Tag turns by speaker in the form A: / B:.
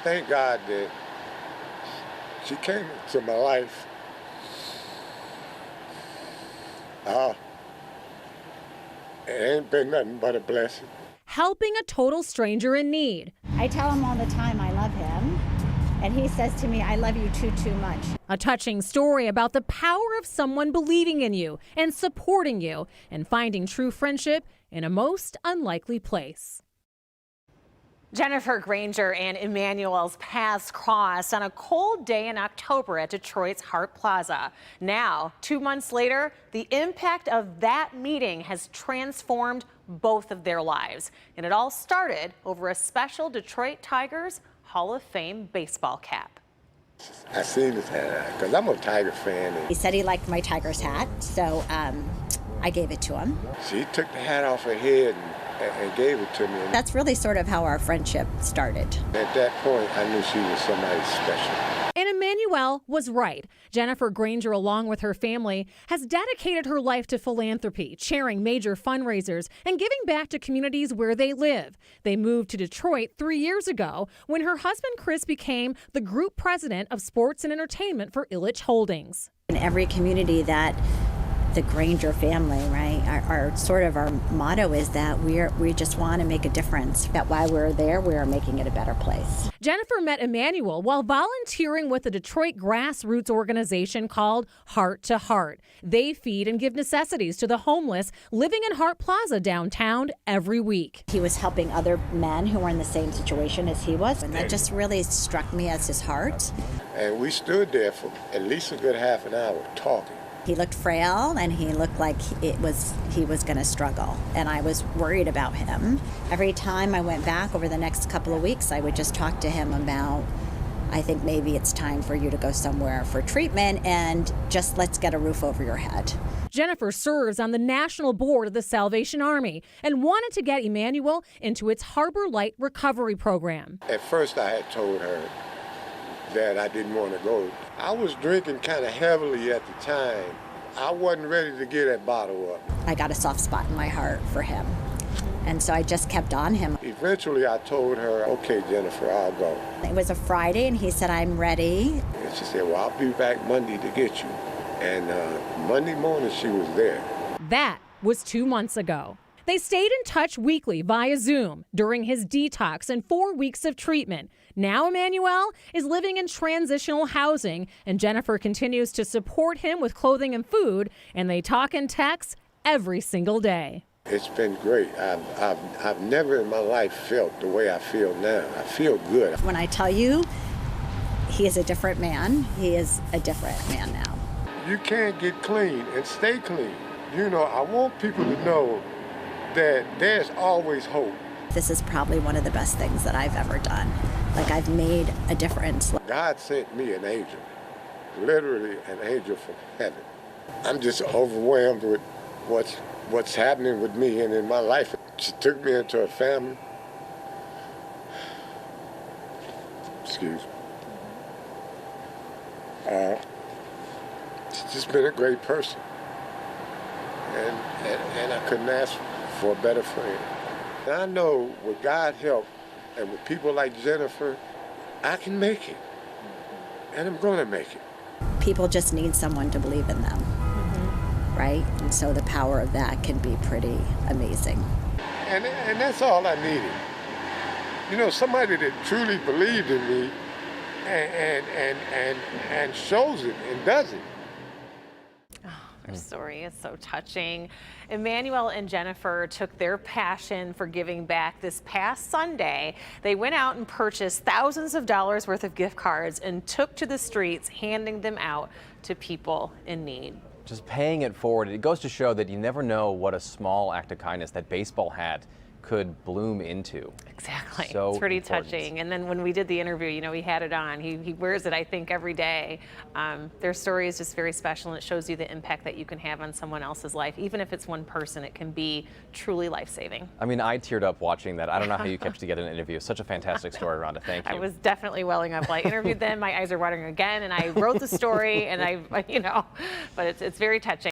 A: thank God that she came into my life. It ain't been nothing but a blessing.
B: Helping a total stranger in need.
C: I tell him all the time I love him, and he says to me, I love you too much.
B: A touching story about the power of someone believing in you and supporting you and finding true friendship in a most unlikely place.
D: Jennifer Granger and Emmanuel's paths crossed on a cold day in October at Detroit's Hart Plaza. Now, 2 months later, the impact of that meeting has transformed both of their lives. And it all started over a special Detroit Tigers Hall of Fame baseball cap.
A: I seen his hat because I'm a Tiger fan.
C: He said he liked my Tigers hat, so I gave it to him.
A: She took the hat off her head and gave it to me.
C: That's really sort of how our friendship started.
A: At that point, I knew she was somebody special.
B: And Emmanuel was right. Jennifer Granger, along with her family, has dedicated her life to philanthropy, chairing major fundraisers and giving back to communities where they live. They moved to Detroit 3 years ago when her husband Chris became the group president of sports and entertainment for Ilitch Holdings.
C: In every community that the Granger family, right, our sort of our motto is that we just want to make a difference. That while we're there, we are making it a better place.
B: Jennifer met Emmanuel while volunteering with a Detroit grassroots organization called Heart to Heart. They feed and give necessities to the homeless living in Hart Plaza downtown every week.
C: He was helping other men who were in the same situation as he was, and that just really struck me as his heart.
A: And we stood there for at least a good half an hour talking.
C: He looked frail and he looked like he was going to struggle, and I was worried about him. Every time I went back over the next couple of weeks, I would just talk to him about, I think maybe it's time for you to go somewhere for treatment and just let's get a roof over your head.
B: Jennifer serves on the national board of the Salvation Army and wanted to get Emmanuel into its Harbor Light recovery program.
A: At first I had told her that I didn't want to go. I was drinking kind of heavily at the time. I wasn't ready to get that bottle up.
C: I got a soft spot in my heart for him, and so I just kept on him.
A: Eventually I told her, okay, Jennifer, I'll go.
C: It was a Friday, and he said, I'm ready.
A: And she said, well, I'll be back Monday to get you. And Monday morning she was there.
B: That was 2 months ago. They stayed in touch weekly via Zoom during his detox and 4 weeks of treatment. Now Emmanuel is living in transitional housing, and Jennifer continues to support him with clothing and food, and they talk and text every single day.
A: It's been great. I've never in my life felt the way I feel now. I feel good.
C: When I tell you he is a different man, he is a different man now.
A: You can't get clean and stay clean. You know, I want people to know that there's always hope.
C: This is probably one of the best things that I've ever done. Like, I've made a difference.
A: God sent me an angel, literally an angel from heaven. I'm just overwhelmed with what's happening with me and in my life. She took me into her family. Excuse me. She's just been a great person. And I couldn't ask for a better friend. And I know with God's help and with people like Jennifer, I can make it. And I'm going to make it.
C: People just need someone to believe in them, right? And so the power of that can be pretty amazing.
A: And that's all I needed. You know, somebody that truly believed in me and shows it and does it.
D: Her story is so touching. Emmanuel and Jennifer took their passion for giving back this past Sunday. They went out and purchased thousands of dollars worth of gift cards and took to the streets, handing them out to people in need.
E: Just paying it forward. It goes to show that you never know what a small act of kindness that baseball hat could bloom into.
D: Exactly.
E: So
D: it's pretty
E: important.
D: touching. And then when we did the interview, you know, he had it on. He wears it, I think, every day. Their story is just very special, and it shows you the impact that you can have on someone else's life. Even if it's one person, it can be truly life-saving.
E: I mean, I teared up watching that. I don't know how you kept to get an interview. Such a fantastic story, Rhonda. Thank you.
D: I was definitely welling up. I interviewed them. My eyes are watering again, and I wrote the story, and you know, but it's very touching.